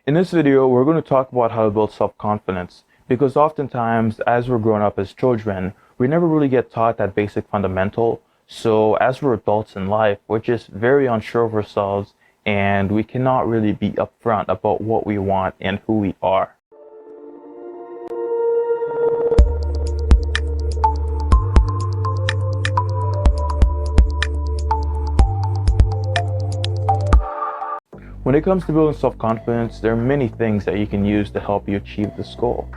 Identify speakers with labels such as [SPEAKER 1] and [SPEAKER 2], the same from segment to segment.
[SPEAKER 1] In this video, we're going to talk about how to build self-confidence because oftentimes as we're growing up as children, we never really get taught that basic fundamental. So as we're adults in life, we're just very unsure of ourselves and we cannot really be upfront about what we want and who we are. When it comes to building self-confidence, there are many things that you can use to help you achieve this goal.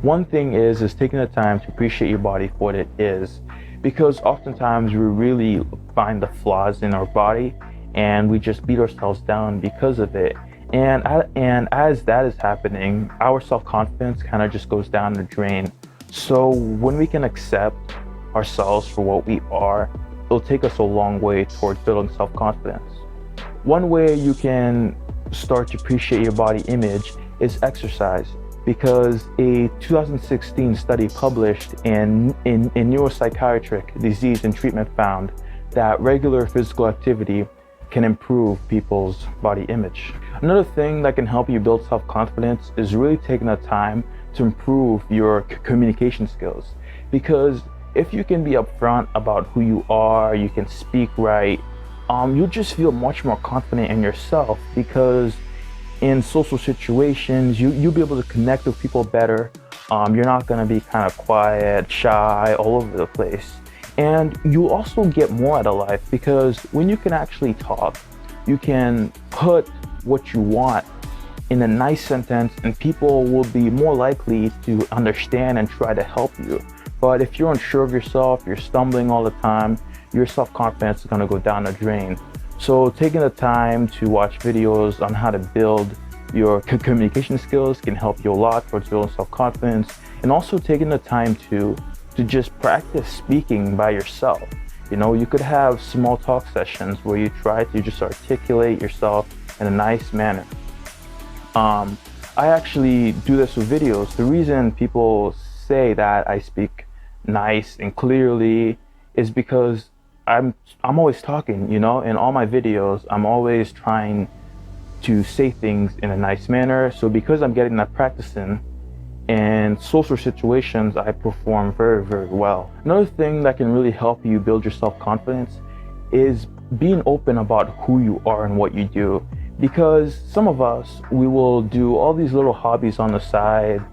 [SPEAKER 1] One thing is taking the time to appreciate your body for what it is, because oftentimes we really find the flaws in our body and we just beat ourselves down because of it. And as that is happening, our self-confidence kind of just goes down the drain. So when we can accept ourselves for what we are, it'll take us a long way towards building self-confidence. One way you can start to appreciate your body image is exercise, because a 2016 study published in Neuropsychiatric Disease and Treatment found that regular physical activity can improve people's body image. Another thing that can help you build self-confidence is really taking the time to improve your communication skills, because if you can be upfront about who you are, you can speak right, you'll just feel much more confident in yourself, because in social situations, you'll be able to connect with people better. You're not going to be kind of quiet, shy, all over the place. And you'll also get more out of life, because when you can actually talk, you can put what you want in a nice sentence and people will be more likely to understand and try to help you. But if you're unsure of yourself, you're stumbling all the time, your self-confidence is going to go down the drain. So taking the time to watch videos on how to build your communication skills can help you a lot towards building self-confidence, and also taking the time to just practice speaking by yourself. You know, you could have small talk sessions where you try to just articulate yourself in a nice manner. I actually do this with videos. The reason people say that I speak nice and clearly is because I'm always talking, you know, in all my videos, I'm always trying to say things in a nice manner. So because I'm getting that practice in social situations, I perform very, very well. Another thing that can really help you build your self-confidence is being open about who you are and what you do. Because some of us, we will do all these little hobbies on the side,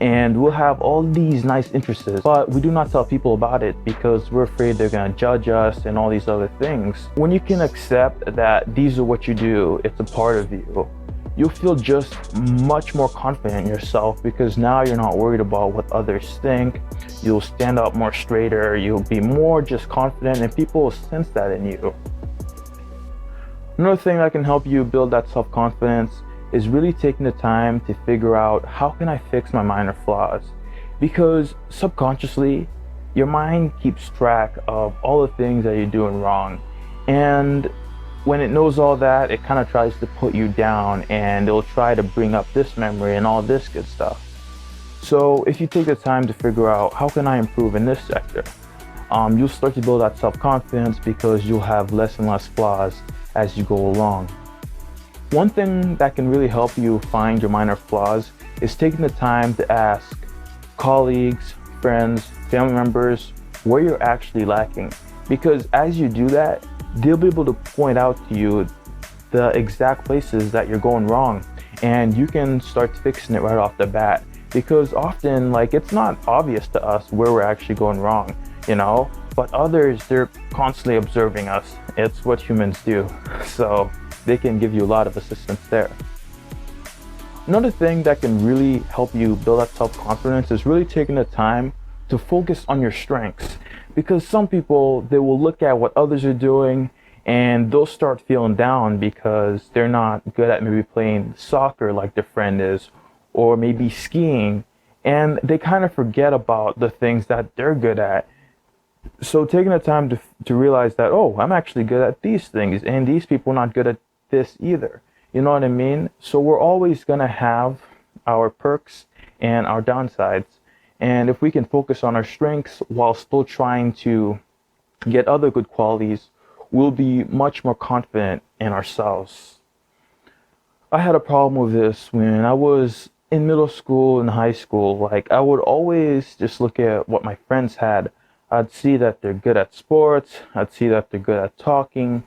[SPEAKER 1] and we'll have all these nice interests, but we do not tell people about it because we're afraid they're going to judge us and all these other things. When you can accept that these are what you do, it's a part of you, you'll feel just much more confident in yourself, because now you're not worried about what others think. You'll stand up more straighter, you'll be more just confident, and people will sense that in you. Another thing that can help you build that self-confidence is really taking the time to figure out, how can I fix my minor flaws? Because subconsciously, your mind keeps track of all the things that you're doing wrong. And when it knows all that, it kind of tries to put you down, and it'll try to bring up this memory and all this good stuff. So if you take the time to figure out, how can I improve in this sector? You'll start to build that self-confidence, because you'll have less and less flaws as you go along. One thing that can really help you find your minor flaws is taking the time to ask colleagues, friends, family members where you're actually lacking. Because as you do that, they'll be able to point out to you the exact places that you're going wrong, and you can start fixing it right off the bat. Because often, like, it's not obvious to us where we're actually going wrong, you know, but others, they're constantly observing us. It's what humans do. So they can give you a lot of assistance there. Another thing that can really help you build that self-confidence is really taking the time to focus on your strengths. Because some people, they will look at what others are doing and they'll start feeling down because they're not good at maybe playing soccer like their friend is, or maybe skiing, and they kind of forget about the things that they're good at. So taking the time to realize that, oh, I'm actually good at these things, and these people are not good at this either. You know what I mean? So we're always going to have our perks and our downsides. And if we can focus on our strengths while still trying to get other good qualities, we'll be much more confident in ourselves. I had a problem with this when I was in middle school and high school. Like, I would always just look at what my friends had. I'd see that they're good at sports, I'd see that they're good at talking,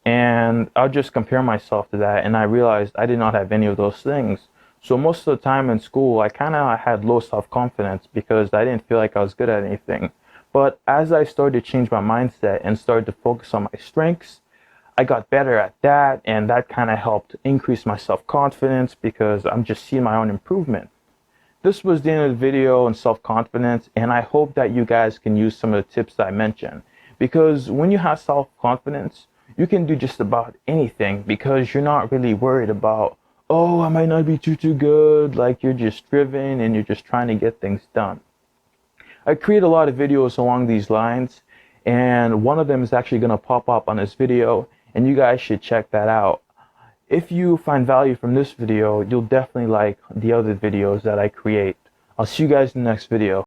[SPEAKER 1] and I'd just compare myself to that, and I realized I did not have any of those things. So most of the time in school, I kind of had low self-confidence because I didn't feel like I was good at anything. But as I started to change my mindset and started to focus on my strengths, I got better at that, and that kind of helped increase my self-confidence because I'm just seeing my own improvement. This was the end of the video on self-confidence, and I hope that you guys can use some of the tips that I mentioned. Because when you have self-confidence, you can do just about anything because you're not really worried about, oh, I might not be too good. Like, you're just driven and you're just trying to get things done. I create a lot of videos along these lines, and one of them is actually going to pop up on this video, and you guys should check that out. If you find value from this video, you'll definitely like the other videos that I create. I'll see you guys in the next video.